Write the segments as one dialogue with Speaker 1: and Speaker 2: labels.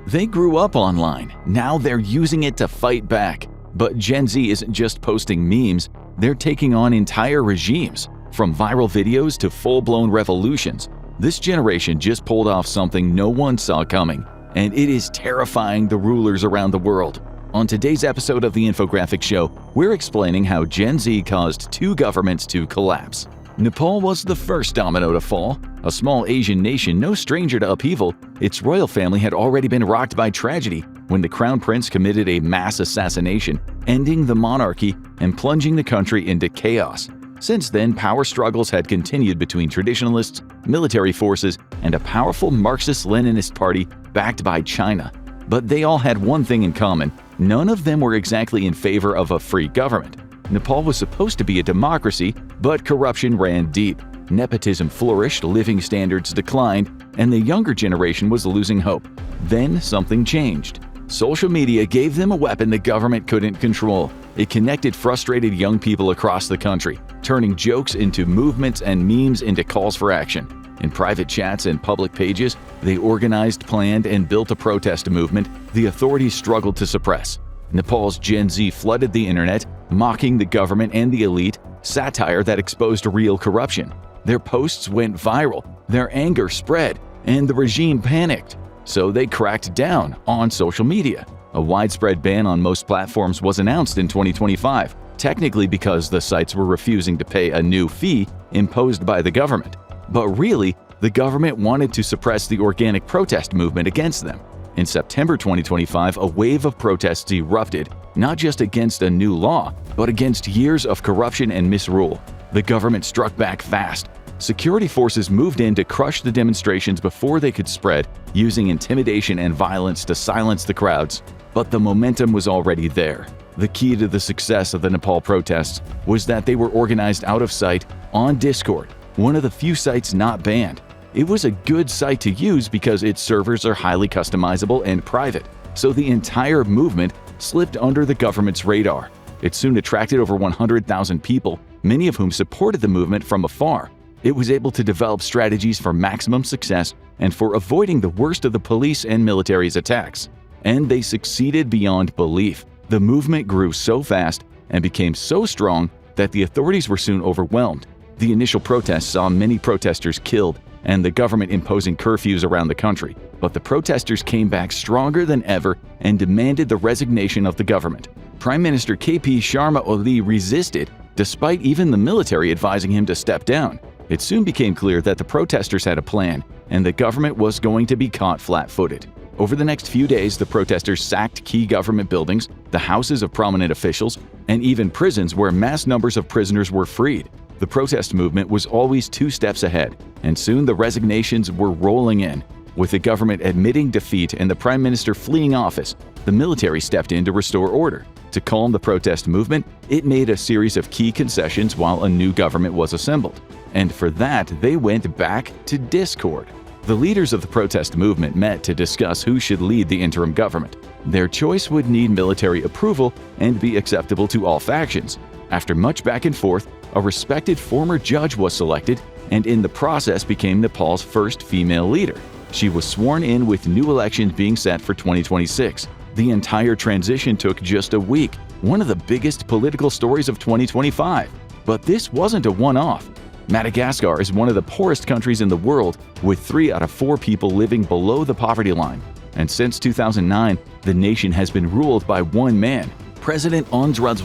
Speaker 1: They grew up online. Now they're using it to fight back. But Gen Z isn't just posting memes, they're taking on entire regimes. From viral videos to full-blown revolutions, this generation just pulled off something no one saw coming, and it is terrifying the rulers around the world. On today's episode of the Infographic Show, we're explaining how Gen Z caused two governments to collapse. Nepal was the first domino to fall. A small Asian nation no stranger to upheaval, its royal family had already been rocked by tragedy when the crown prince committed a mass assassination, ending the monarchy and plunging the country into chaos. Since then, power struggles had continued between traditionalists, military forces, and a powerful Marxist-Leninist party backed by China. But they all had one thing in common: none of them were exactly in favor of a free government. Nepal was supposed to be a democracy, but corruption ran deep. Nepotism flourished, living standards declined, and the younger generation was losing hope. Then something changed. Social media gave them a weapon the government couldn't control. It connected frustrated young people across the country, turning jokes into movements and memes into calls for action. In private chats and public pages, they organized, planned, and built a protest movement the authorities struggled to suppress. Nepal's Gen Z flooded the internet, mocking the government and the elite, satire that exposed real corruption. Their posts went viral, their anger spread, and the regime panicked. So they cracked down on social media. A widespread ban on most platforms was announced in 2025, technically because the sites were refusing to pay a new fee imposed by the government. But really, the government wanted to suppress the organic protest movement against them. In September 2025, a wave of protests erupted, not just against a new law, but against years of corruption and misrule. The government struck back fast. Security forces moved in to crush the demonstrations before they could spread, using intimidation and violence to silence the crowds. But the momentum was already there. The key to the success of the Nepal protests was that they were organized out of sight on Discord, one of the few sites not banned. It was a good site to use because its servers are highly customizable and private, so the entire movement slipped under the government's radar. It soon attracted over 100,000 people, many of whom supported the movement from afar. It was able to develop strategies for maximum success and for avoiding the worst of the police and military's attacks. And they succeeded beyond belief. The movement grew so fast and became so strong that the authorities were soon overwhelmed. The initial protests saw many protesters killed and the government imposing curfews around the country. But the protesters came back stronger than ever and demanded the resignation of the government. Prime Minister KP Sharma Oli resisted, despite even the military advising him to step down. It soon became clear that the protesters had a plan, and the government was going to be caught flat-footed. Over the next few days, the protesters sacked key government buildings, the houses of prominent officials, and even prisons where mass numbers of prisoners were freed. The protest movement was always two steps ahead, and soon the resignations were rolling in. With the government admitting defeat and the prime minister fleeing office, the military stepped in to restore order. To calm the protest movement, it made a series of key concessions while a new government was assembled. And for that, they went back to Discord. The leaders of the protest movement met to discuss who should lead the interim government. Their choice would need military approval and be acceptable to all factions. After much back and forth, a respected former judge was selected and in the process became Nepal's first female leader. She was sworn in with new elections being set for 2026. The entire transition took just a week, one of the biggest political stories of 2025. But this wasn't a one-off. Madagascar is one of the poorest countries in the world, with 3 out of 4 people living below the poverty line. And since 2009, the nation has been ruled by one man, President Unrest.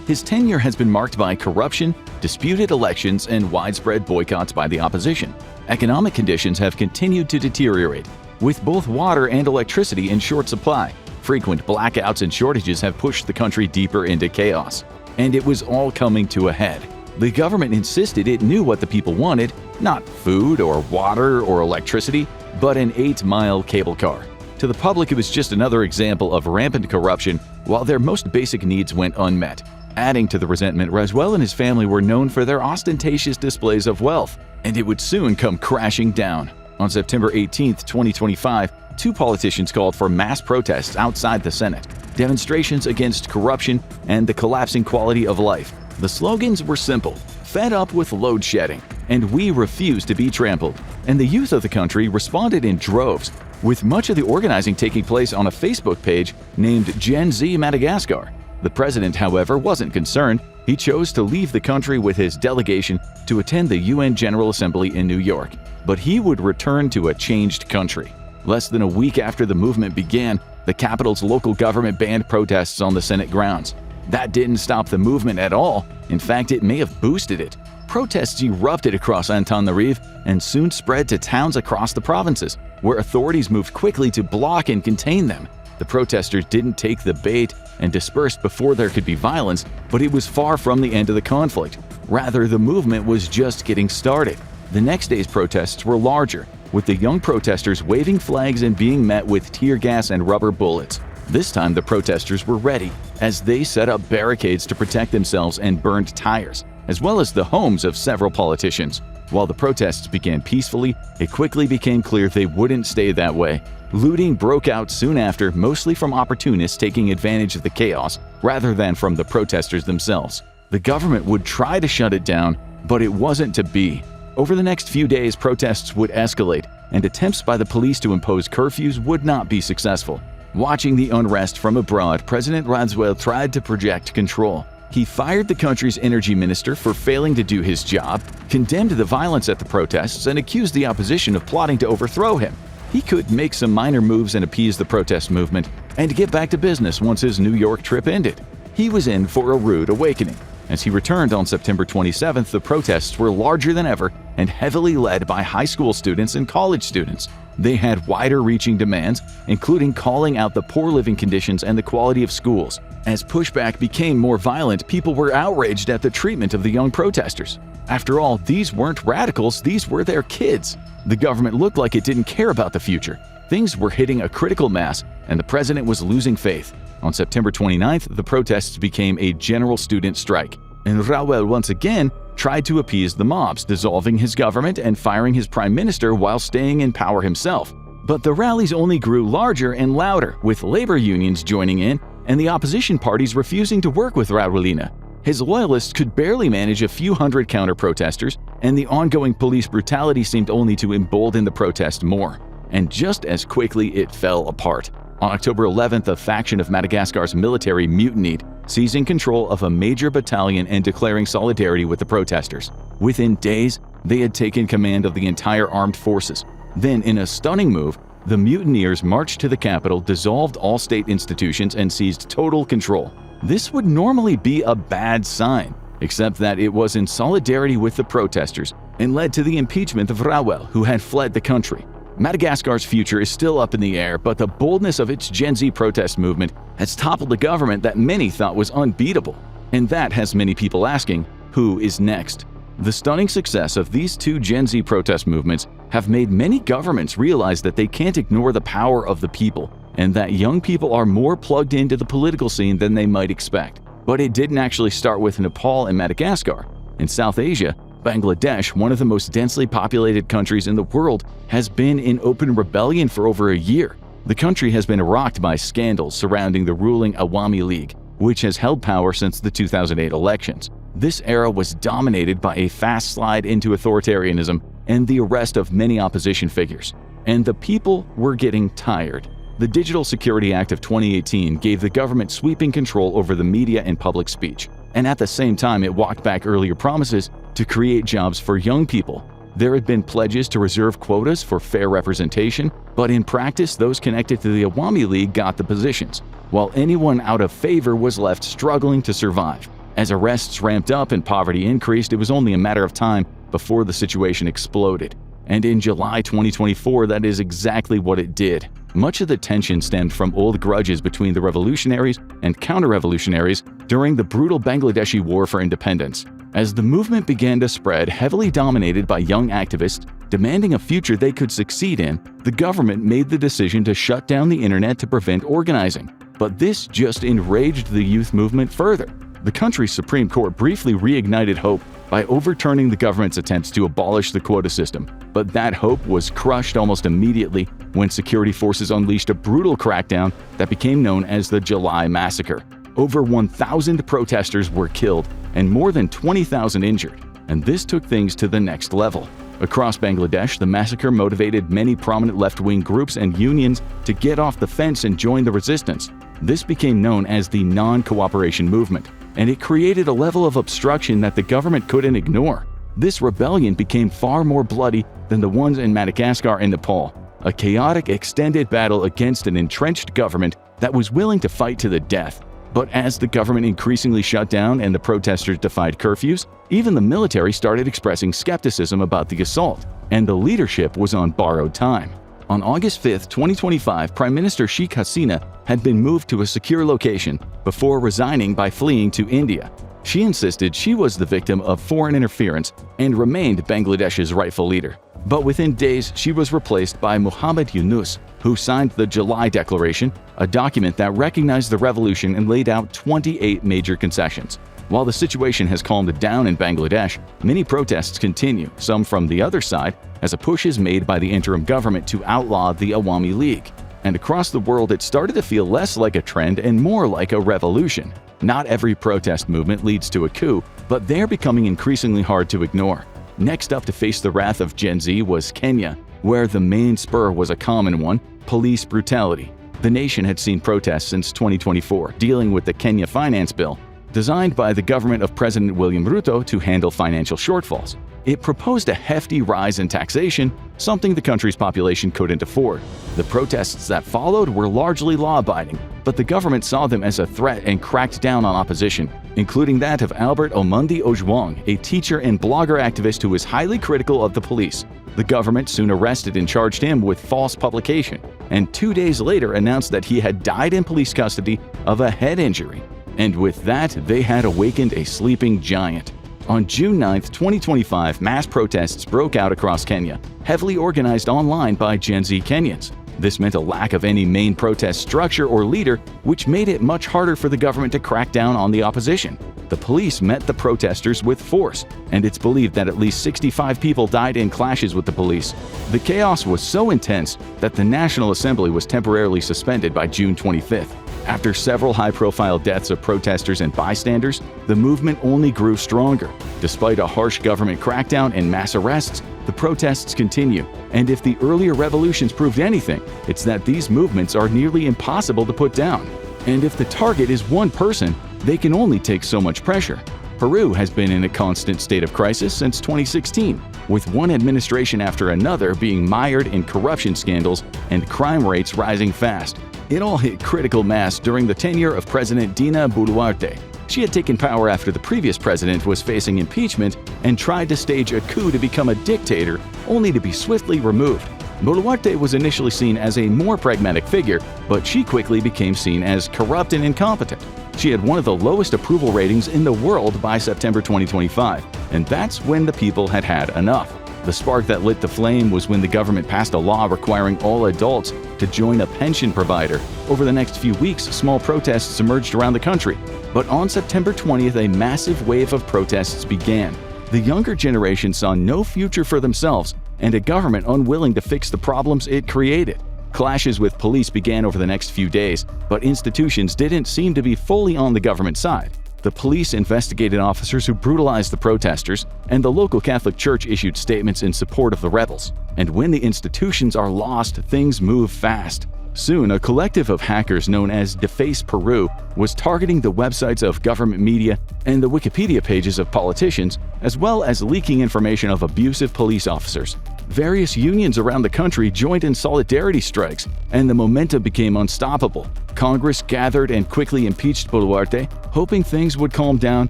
Speaker 1: His tenure has been marked by corruption, disputed elections, and widespread boycotts by the opposition. Economic conditions have continued to deteriorate, with both water and electricity in short supply. Frequent blackouts and shortages have pushed the country deeper into chaos. And it was all coming to a head. The government insisted it knew what the people wanted, not food or water or electricity, but an 8-mile cable car. To the public, it was just another example of rampant corruption, while their most basic needs went unmet. Adding to the resentment, Raswell and his family were known for their ostentatious displays of wealth, and it would soon come crashing down. On September 18, 2025, 2 politicians called for mass protests outside the Senate, demonstrations against corruption and the collapsing quality of life. The slogans were simple: fed up with load shedding, and we refuse to be trampled. and the youth of the country responded in droves, with much of the organizing taking place on a Facebook page named Gen Z Madagascar. The president, however, wasn't concerned. He chose to leave the country with his delegation to attend the UN General Assembly in New York, but he would return to a changed country. Less than a week after the movement began, the capital's local government banned protests on the Senate grounds. That didn't stop the movement at all. In fact, it may have boosted it. Protests erupted across Antananarivo and soon spread to towns across the provinces, where authorities moved quickly to block and contain them. The protesters didn't take the bait and dispersed before there could be violence, but it was far from the end of the conflict. Rather, the movement was just getting started. The next day's protests were larger, with the young protesters waving flags and being met with tear gas and rubber bullets. This time the protesters were ready, as they set up barricades to protect themselves and burned tires, as well as the homes of several politicians. While the protests began peacefully, it quickly became clear they wouldn't stay that way. Looting broke out soon after, mostly from opportunists taking advantage of the chaos rather than from the protesters themselves. The government would try to shut it down, but it wasn't to be. Over the next few days, protests would escalate, and attempts by the police to impose curfews would not be successful. Watching the unrest from abroad, President Radziwiłł tried to project control. He fired the country's energy minister for failing to do his job, condemned the violence at the protests, and accused the opposition of plotting to overthrow him. He could make some minor moves and appease the protest movement, and get back to business once his New York trip ended. He was in for a rude awakening. As he returned on September 27th, the protests were larger than ever and heavily led by high school students and college students. They had wider-reaching demands, including calling out the poor living conditions and the quality of schools. As pushback became more violent, people were outraged at the treatment of the young protesters. After all, these weren't radicals, these were their kids. The government looked like it didn't care about the future. Things were hitting a critical mass, and the president was losing faith. On September 29th, the protests became a general student strike, and Radziwiłł once again tried to appease the mobs, dissolving his government and firing his prime minister while staying in power himself. But the rallies only grew larger and louder, with labor unions joining in and the opposition parties refusing to work with Radziwiłł. His loyalists could barely manage a few hundred counter-protesters, and the ongoing police brutality seemed only to embolden the protest more. And just as quickly, it fell apart. On October 11th, a faction of Madagascar's military mutinied, seizing control of a major battalion and declaring solidarity with the protesters. Within days, they had taken command of the entire armed forces. Then, in a stunning move, the mutineers marched to the capital, dissolved all state institutions, and seized total control. This would normally be a bad sign, except that it was in solidarity with the protesters and led to the impeachment of Radziwiłł, who had fled the country. Madagascar's future is still up in the air, but the boldness of its Gen Z protest movement has toppled a government that many thought was unbeatable. And that has many people asking, who is next? The stunning success of these two Gen Z protest movements have made many governments realize that they can't ignore the power of the people, and that young people are more plugged into the political scene than they might expect. But it didn't actually start with Nepal and Madagascar. In South Asia, Bangladesh, one of the most densely populated countries in the world, has been in open rebellion for over a year. The country has been rocked by scandals surrounding the ruling Awami League, which has held power since the 2008 elections. This era was dominated by a fast slide into authoritarianism and the arrest of many opposition figures. And the people were getting tired. The Digital Security Act of 2018 gave the government sweeping control over the media and public speech. And at the same time, it walked back earlier promises to create jobs for young people. There had been pledges to reserve quotas for fair representation, but in practice, those connected to the Awami League got the positions, while anyone out of favor was left struggling to survive. As arrests ramped up and poverty increased, it was only a matter of time before the situation exploded. And in July 2024, that is exactly what it did. Much of the tension stemmed from old grudges between the revolutionaries and counter-revolutionaries during the brutal Bangladeshi War for Independence. As the movement began to spread, heavily dominated by young activists demanding a future they could succeed in, the government made the decision to shut down the internet to prevent organizing. But this just enraged the youth movement further. The country's Supreme Court briefly reignited hope by overturning the government's attempts to abolish the quota system, but that hope was crushed almost immediately when security forces unleashed a brutal crackdown that became known as the July Massacre. Over 1,000 protesters were killed and more than 20,000 injured, and this took things to the next level. Across Bangladesh, the massacre motivated many prominent left-wing groups and unions to get off the fence and join the resistance. This became known as the non-cooperation movement, and it created a level of obstruction that the government couldn't ignore. This rebellion became far more bloody than the ones in Madagascar and Nepal, a chaotic, extended battle against an entrenched government that was willing to fight to the death. But as the government increasingly shut down and the protesters defied curfews, even the military started expressing skepticism about the assault, and the leadership was on borrowed time. On August 5, 2025, Prime Minister Sheikh Hasina had been moved to a secure location before resigning by fleeing to India. She insisted she was the victim of foreign interference and remained Bangladesh's rightful leader. But within days, she was replaced by Muhammad Yunus, who signed the July Declaration, a document that recognized the revolution and laid out 28 major concessions. While the situation has calmed down in Bangladesh, many protests continue, some from the other side, as a push is made by the interim government to outlaw the Awami League. And across the world, it started to feel less like a trend and more like a revolution. Not every protest movement leads to a coup, but they're becoming increasingly hard to ignore. Next up to face the wrath of Gen Z was Kenya, where the main spur was a common one: police brutality. The nation had seen protests since 2024, dealing with the Kenya Finance Bill, designed by the government of President William Ruto to handle financial shortfalls. It proposed a hefty rise in taxation, something the country's population couldn't afford. The protests that followed were largely law-abiding, but the government saw them as a threat and cracked down on opposition, including that of Albert Omondi Ojwang, a teacher and blogger activist who was highly critical of the police. The government soon arrested and charged him with false publication, and 2 days later announced that he had died in police custody of a head injury. And with that, they had awakened a sleeping giant. On June 9, 2025, mass protests broke out across Kenya, heavily organized online by Gen Z Kenyans. This meant a lack of any main protest structure or leader, which made it much harder for the government to crack down on the opposition. The police met the protesters with force, and it's believed that at least 65 people died in clashes with the police. The chaos was so intense that the National Assembly was temporarily suspended by June 25th. After several high-profile deaths of protesters and bystanders, the movement only grew stronger. Despite a harsh government crackdown and mass arrests, the protests continue. And if the earlier revolutions proved anything, it's that these movements are nearly impossible to put down. And if the target is one person, they can only take so much pressure. Peru has been in a constant state of crisis since 2016, with one administration after another being mired in corruption scandals and crime rates rising fast. It all hit critical mass during the tenure of President Dina Boluarte. She had taken power after the previous president was facing impeachment and tried to stage a coup to become a dictator, only to be swiftly removed. Boluarte was initially seen as a more pragmatic figure, but she quickly became seen as corrupt and incompetent. She had one of the lowest approval ratings in the world by September 2025, and that's when the people had had enough. The spark that lit the flame was when the government passed a law requiring all adults to join a pension provider. Over the next few weeks, small protests emerged around the country. But on September 20th, a massive wave of protests began. The younger generation saw no future for themselves and a government unwilling to fix the problems it created. Clashes with police began over the next few days, but institutions didn't seem to be fully on the government side. The police investigated officers who brutalized the protesters, and the local Catholic Church issued statements in support of the rebels. And when the institutions are lost, things move fast. Soon, a collective of hackers known as Deface Peru was targeting the websites of government media and the Wikipedia pages of politicians, as well as leaking information of abusive police officers. Various unions around the country joined in solidarity strikes, and the momentum became unstoppable. Congress gathered and quickly impeached Boluarte, hoping things would calm down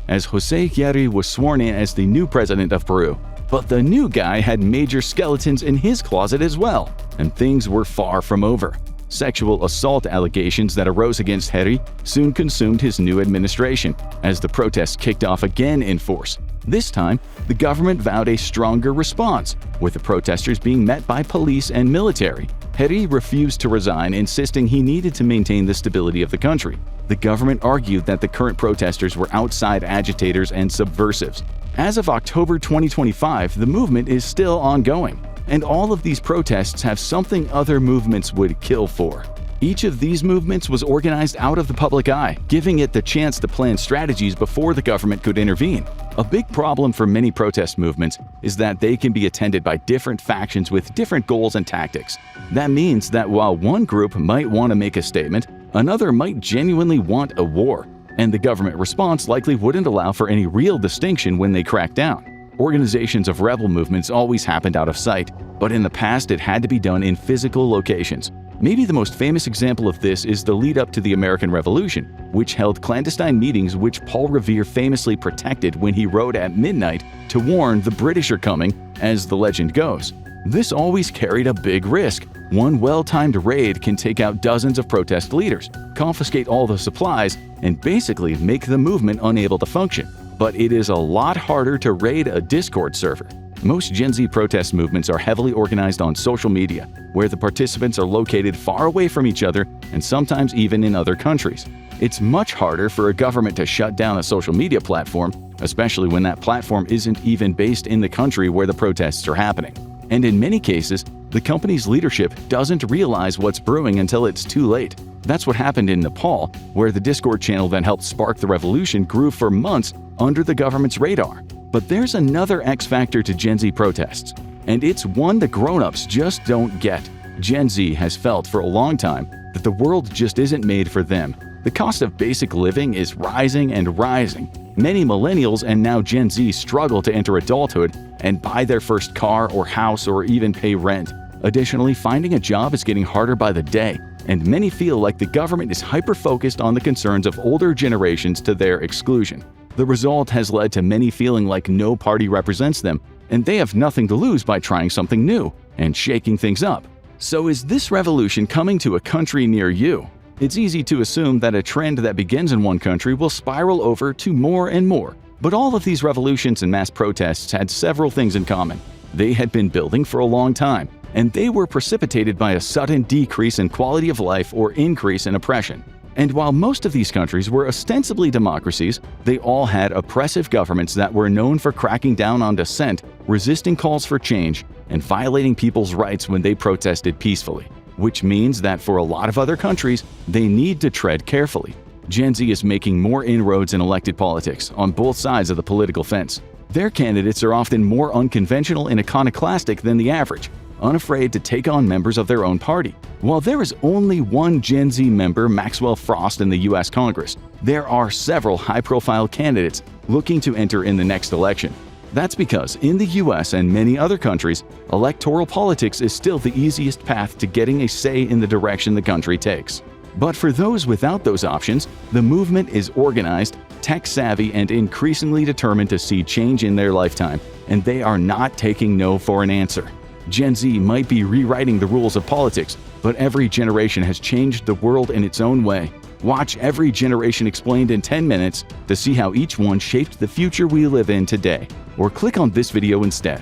Speaker 1: as José Guerri was sworn in as the new president of Peru. But the new guy had major skeletons in his closet as well, and things were far from over. Sexual assault allegations that arose against Guerri soon consumed his new administration, as the protests kicked off again in force. This time, the government vowed a stronger response, with the protesters being met by police and military. Guerri refused to resign, insisting he needed to maintain the stability of the country. The government argued that the current protesters were outside agitators and subversives. As of October 2025, the movement is still ongoing, and all of these protests have something other movements would kill for: Each of these movements was organized out of the public eye, giving it the chance to plan strategies before the government could intervene. A big problem for many protest movements is that they can be attended by different factions with different goals and tactics. That means that while one group might want to make a statement, another might genuinely want a war, and the government response likely wouldn't allow for any real distinction when they crack down. Organizations of rebel movements always happened out of sight, but in the past it had to be done in physical locations. Maybe the most famous example of this is the lead-up to the American Revolution, which held clandestine meetings which Paul Revere famously protected when he rode at midnight to warn the British are coming, as the legend goes. This always carried a big risk. One well-timed raid can take out dozens of protest leaders, confiscate all the supplies, and basically make the movement unable to function. But it is a lot harder to raid a Discord server. Most Gen Z protest movements are heavily organized on social media, where the participants are located far away from each other and sometimes even in other countries. It's much harder for a government to shut down a social media platform, especially when that platform isn't even based in the country where the protests are happening. And in many cases, the company's leadership doesn't realize what's brewing until it's too late. That's what happened in Nepal, where the Discord channel that helped spark the revolution grew for months under the government's radar. But there's another X factor to Gen Z protests, and it's one the grown-ups just don't get. Gen Z has felt for a long time that the world just isn't made for them. The cost of basic living is rising and rising. Many millennials and now Gen Z struggle to enter adulthood and buy their first car or house or even pay rent. Additionally, finding a job is getting harder by the day, and many feel like the government is hyper-focused on the concerns of older generations to their exclusion. The result has led to many feeling like no party represents them, and they have nothing to lose by trying something new and shaking things up. So is this revolution coming to a country near you? It's easy to assume that a trend that begins in one country will spiral over to more and more. But all of these revolutions and mass protests had several things in common. They had been building for a long time, and they were precipitated by a sudden decrease in quality of life or increase in oppression. And while most of these countries were ostensibly democracies, they all had oppressive governments that were known for cracking down on dissent, resisting calls for change, and violating people's rights when they protested peacefully. Which means that for a lot of other countries, they need to tread carefully. Gen Z is making more inroads in elected politics on both sides of the political fence. Their candidates are often more unconventional and iconoclastic than the average, unafraid to take on members of their own party. While there is only one Gen Z member, Maxwell Frost, in the U.S. Congress, there are several high-profile candidates looking to enter in the next election. That's because in the U.S. and many other countries, electoral politics is still the easiest path to getting a say in the direction the country takes. But for those without those options, the movement is organized, tech-savvy, and increasingly determined to see change in their lifetime, and they are not taking no for an answer. Gen Z might be rewriting the rules of politics, but every generation has changed the world in its own way. Watch Every Generation Explained in 10 minutes to see how each one shaped the future we live in today, or click on this video instead.